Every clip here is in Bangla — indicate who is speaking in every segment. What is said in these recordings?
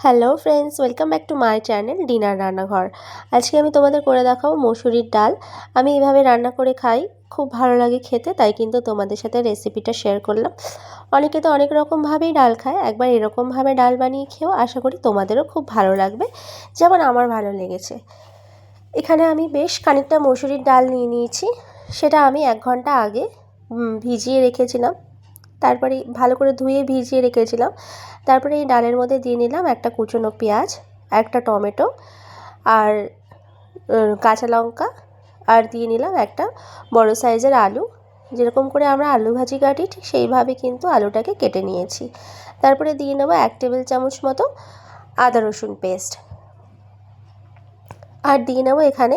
Speaker 1: Hello friends, welcome back to my channel dinner রান্নাঘর। আজকে আমি তোমাদের করে দেখাবো মসুরির ডাল। আমি এইভাবে রান্না করে খাই, খুব ভালো লাগে খেতে, তাই কিন্তু তোমাদের সাথে রেসিপিটা শেয়ার করলাম। অনেকে তো অনেক রকমভাবেই ডাল খায়, একবার এরকমভাবে ডাল বানিয়ে খেও, আশা করি তোমাদেরও খুব ভালো লাগবে, যেমন আমার ভালো লেগেছে। এখানে আমি বেশ খানিকটা মসুরির ডাল নিয়ে নিয়েছি, সেটা আমি 1 ঘন্টা আগে ভিজিয়ে রেখেছিলাম। তারপরে ভালো করে ধুয়ে ভিজিয়ে রেখেছিলাম। তারপরে এই ডালের মধ্যে দিয়ে নিলাম একটা কুচনো পেঁয়াজ, একটা টমেটো, আর কাঁচা লঙ্কা, আর দিয়ে নিলাম একটা বড় সাইজের আলু। যেরকম করে আমরা আলু ভাজি কাটি ঠিক সেইভাবে কিন্তু আলুটাকে কেটে নিয়েছি। তারপরে দিয়ে নেব 1 টেবিল চামচ মতো আদা রসুন পেস্ট, আর দিয়ে নেব এখানে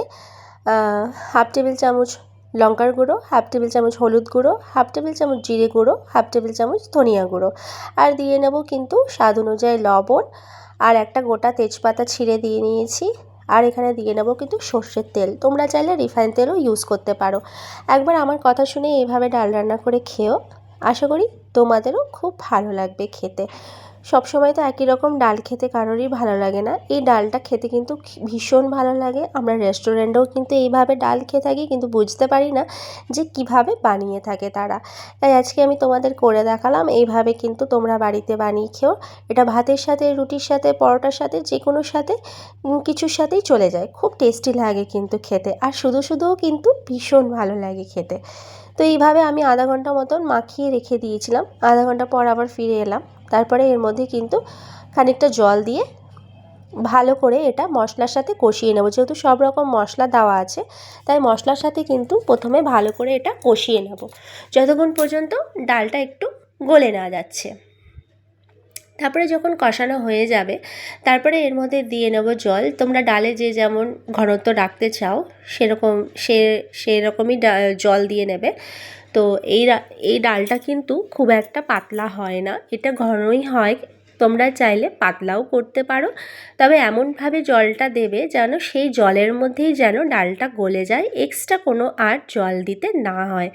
Speaker 1: 1/2 টেবিল চামচ লঙ্কার গুঁড়ো, 1/2 টেবিল চামচ হলুদ গুঁড়ো, 1/2 টেবিল চামচ জিরে গুঁড়ো, 1/2 টেবিল চামচ ধনিয়া গুঁড়ো, আর দিয়ে নেব কিন্তু স্বাদ অনুযায়ী লবণ, আর একটা গোটা তেজপাতা ছিঁড়ে দিয়ে নিয়েছি। আর এখানে দিয়ে নেব কিন্তু সর্ষের তেল, তোমরা চাইলে রিফাইন তেলও ইউজ করতে পারো। একবার আমার কথা শুনে এইভাবে ডাল রান্না করে খেও, আশা করি তোমাদেরও খুব ভালো লাগবে খেতে। সবসময় তো একই রকম ডাল খেতে কারোরই ভালো লাগে না, এই ডালটা খেতে কিন্তু ভীষণ ভালো লাগে। আমরা রেস্টুরেন্টেও কিন্তু এইভাবে ডাল খেয়ে থাকি, কিন্তু বুঝতে পারি না যে কিভাবে বানিয়ে থাকে তারা। তাই আজকে আমি তোমাদের করে দেখালাম, এইভাবে কিন্তু তোমরা বাড়িতে বানিয়ে খেও। এটা ভাতের সাথে, রুটির সাথে, পরোটার সাথে, যে কোনো সাথে, কিছুর সাথেই চলে যায়। খুব টেস্টি লাগে কিন্তু খেতে, আর শুধু শুধুও কিন্তু ভীষণ ভালো লাগে খেতে। তো এইভাবে আমি আধা ঘন্টা মতন মাখিয়ে রেখে দিয়েছিলাম। আধা ঘন্টা পর আবার ফিরে এলাম। তারপরে এর মধ্যে কিন্তু খানিকটা জল দিয়ে ভালো করে এটা মশলার সাথে কষিয়ে নেব। যেহেতু সব রকম মশলা দেওয়া আছে, তাই মশলার সাথে কিন্তু প্রথমে ভালো করে এটা কষিয়ে নেব, যতক্ষণ পর্যন্ত ডালটা একটু গলে না যাচ্ছে। তারপরে যখন কষানো হয়ে যাবে, তারপরে এর মধ্যে দিয়ে নেব জল। তোমরা ডালে যে যেমন ঘনত্ব রাখতে চাও সেরকম সেরকমই জল দিয়ে নেবে। তো এই ডালটা কিন্তু খুব একটা পাতলা হয় না, এটা ঘনই হয়। তোমরা চাইলে পাতলাও করতে পারো, তবে এমনভাবে জলটা দেবে যেন সেই জলের মধ্যেই যেন ডালটা গলে যায়, এক্সট্রা কোনো আর জল দিতে না হয়।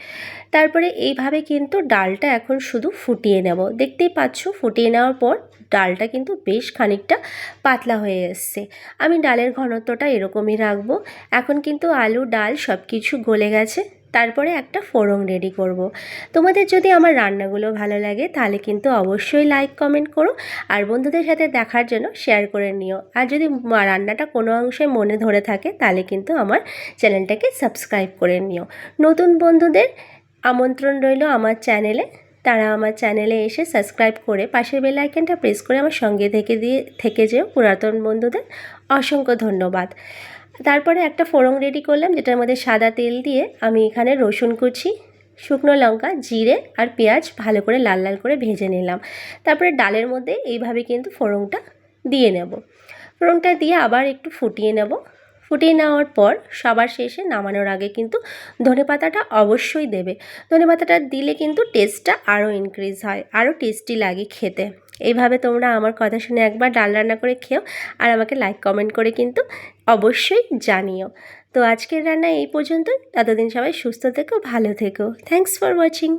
Speaker 1: তারপরে এইভাবে কিন্তু ডালটা এখন শুধু ফুটিয়ে নেব। দেখতেই পাচ্ছ, ফুটিয়ে নেওয়ার পর ডালটা কিন্তু বেশ খানিকটা পাতলা হয়ে এসছে। আমি ডালের ঘনত্বটা এরকমই রাখবো। এখন কিন্তু আলু, ডাল সব কিছু গলে গেছে। তারপরে একটা ফোড়ন রেডি করব। তোমাদের যদি আমার রান্নাগুলো ভালো লাগে তাহলে কিন্তু অবশ্যই লাইক কমেন্ট করো, আর বন্ধুদের সাথে দেখার জন্য শেয়ার করে নিও। আর যদি রান্নাটা কোনো অংশে মনে ধরে থাকে তাহলে কিন্তু আমার চ্যানেলটাকে সাবস্ক্রাইব করে নিও। নতুন বন্ধুদের আমন্ত্রণ রইল আমার চ্যানেলে, তারা আমার চ্যানেলে এসে সাবস্ক্রাইব করে পাশের বেল আইকনটা প্রেস করে আমার সঙ্গে থেকে যেও। পুরাতন বন্ধুদের অসংখ্য ধন্যবাদ। তারপরে একটা ফোড়ন রেডি করলাম, যেটার মধ্যে সাদা তেল দিয়ে আমি এখানে রসুন কুচি, শুকনো লঙ্কা, জিরে আর পেঁয়াজ ভালো করে লাল লাল করে ভেজে নিলাম। তারপরে ডালের মধ্যে এইভাবে কিন্তু ফোড়নটা দিয়ে নেব। ফোড়নটা দিয়ে আবার একটু ফুটিয়ে নেব। ফুটিয়ে নেওয়ার পর সবার শেষে নামানোর আগে কিন্তু ধনেপাতাটা অবশ্যই দেবে। ধনেপাতাটা দিলে কিন্তু টেস্টটা আরও ইনক্রিজ হয়, আরও টেস্টি লাগে খেতে। এইভাবে তোমরা আমার কথা শুনে একবার ডাল রান্না করে খেও, আর আমাকে লাইক কমেন্ট করে কিন্তু অবশ্যই জানিও। তো আজকের রান্না এই পর্যন্তই। ততদিন সবাই সুস্থ থেকো, ভালো থেকো। Thanks for watching.